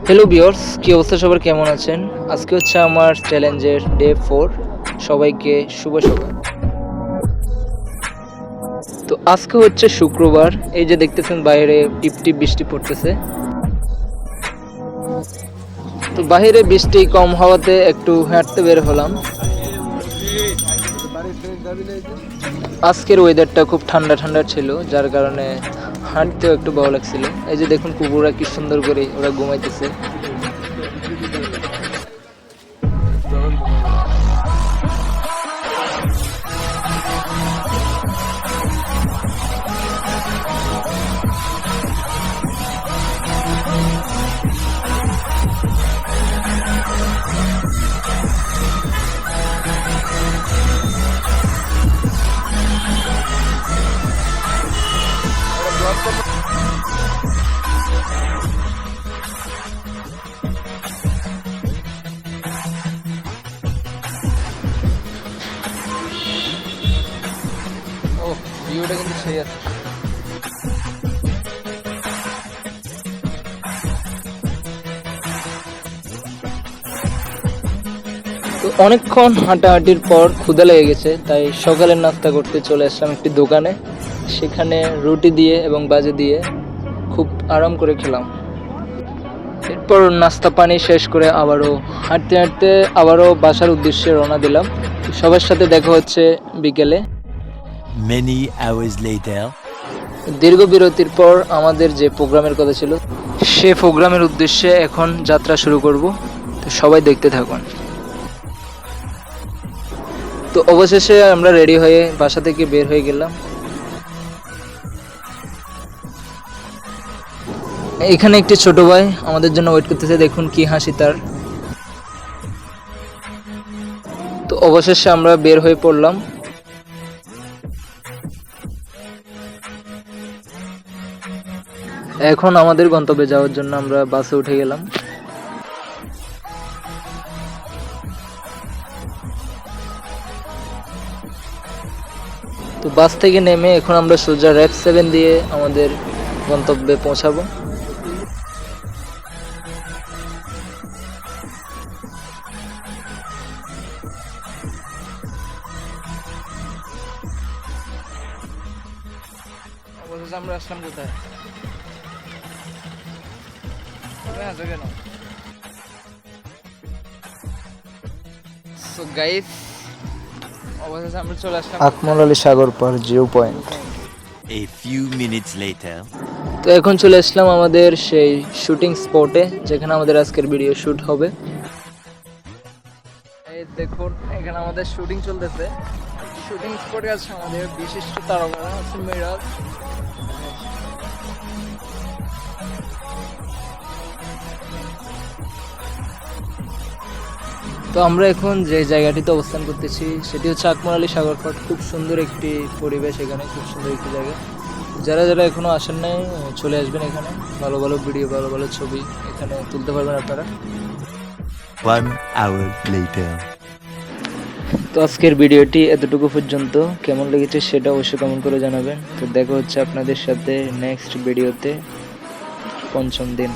Hello viewers, কি অবস্থা সবার, কেমন আছেন? আজকে হচ্ছে আমার চ্যালেঞ্জের ডে 4। সবাইকে শুভ সকাল। তো আজকে হচ্ছে শুক্রবার। এই যে দেখতেছেন বাইরে টিপটিপ বৃষ্টি পড়তেছে। তো বাইরে বৃষ্টি কম হওয়াতে একটু হাঁটতে বের হলাম। আজকের ওয়েদারটা খুব ঠান্ডা ঠান্ডা ছিল, যার কারণে হাঁটতেও একটু ভালো লাগছিল। এই যে দেখুন কুকুররা কি সুন্দর করে ওরা ঘুমাইতেছে। ও, ভিউটা কিন্তু সেই আছে। তো অনেকক্ষণ হাঁটাহাঁটির পর ক্ষুধা লেগে গেছে, তাই সকালের নাস্তা করতে চলে আসলাম একটি দোকানে। সেখানে রুটি দিয়ে এবং বাজে দিয়ে খুব আরাম করে খেলাম। এরপর নাস্তা পানি শেষ করে আবারও হাঁটতে হাঁটতে আবারও বাসার উদ্দেশ্যে রওনা দিলাম। সবার সাথে দেখা হচ্ছে বিকেলে। Many hours later. দীর্ঘ বিরতির পর আমাদের যে প্রোগ্রামের কথা ছিল, সে প্রোগ্রামের উদ্দেশ্যে এখন যাত্রা শুরু করব। তো সবাই দেখতে থাকুন। তো অবশেষে আমরা রেডি হয়ে বাসা থেকে বের হয়ে গেলাম। এখানে একটি ছোট ভাই আমাদের জন্য ওয়েট করতেছে, দেখুন কি হাসি তার। তো অবশেষে আমরা বের হয়ে পড়লাম। এখন আমাদের গন্তব্যে যাওয়ার জন্য আমরা বাসে উঠে গেলাম। তো বাস থেকে নেমে এখন আমরা সোজা র‍্যাপ 7 দিয়ে আমাদের গন্তব্যে পৌঁছাবো। অবশেষে আমরা আসলাম কোথায়? সো গাইস, অবশেষে আমরা চলে আসলাম আকমল আলী সাগর পার zero point. A few minutes later. তো এখন চলে আসলাম আমাদের সেই শুটিং স্পটে, যেখানে আমাদের আজকের ভিডিও শুট হবে। এই দেখুন, এখানে আমাদের শুটিং চলতেছে। শুটিং স্পটে আছে আমাদের বিশিষ্ট তারকা আছে মিরাজ। তো আমরা এখন যে জায়গাটিতে অবস্থান করতেছি সেটি হচ্ছে আকমল আলী সাগর পাড়। খুব সুন্দর একটি পরিবেশ, এখানে খুব সুন্দর একটি জায়গা। যারা যারা এখনো আসেন নাই চলে আসবেন এখানে। ভালো ভালো ভিডিও, ভালো ভালো ছবি এখানে তুলতে পারবেন আপনারা। 1 hour later. তো আজকের ভিডিওটি এতটুকু পর্যন্ত। কেমন লেগেছে সেটা অবশ্যই কমেন্ট করে জানাবেন। তো দেখা হচ্ছে আপনাদের সাথে নেক্সট ভিডিওতে, পঞ্চম দিন।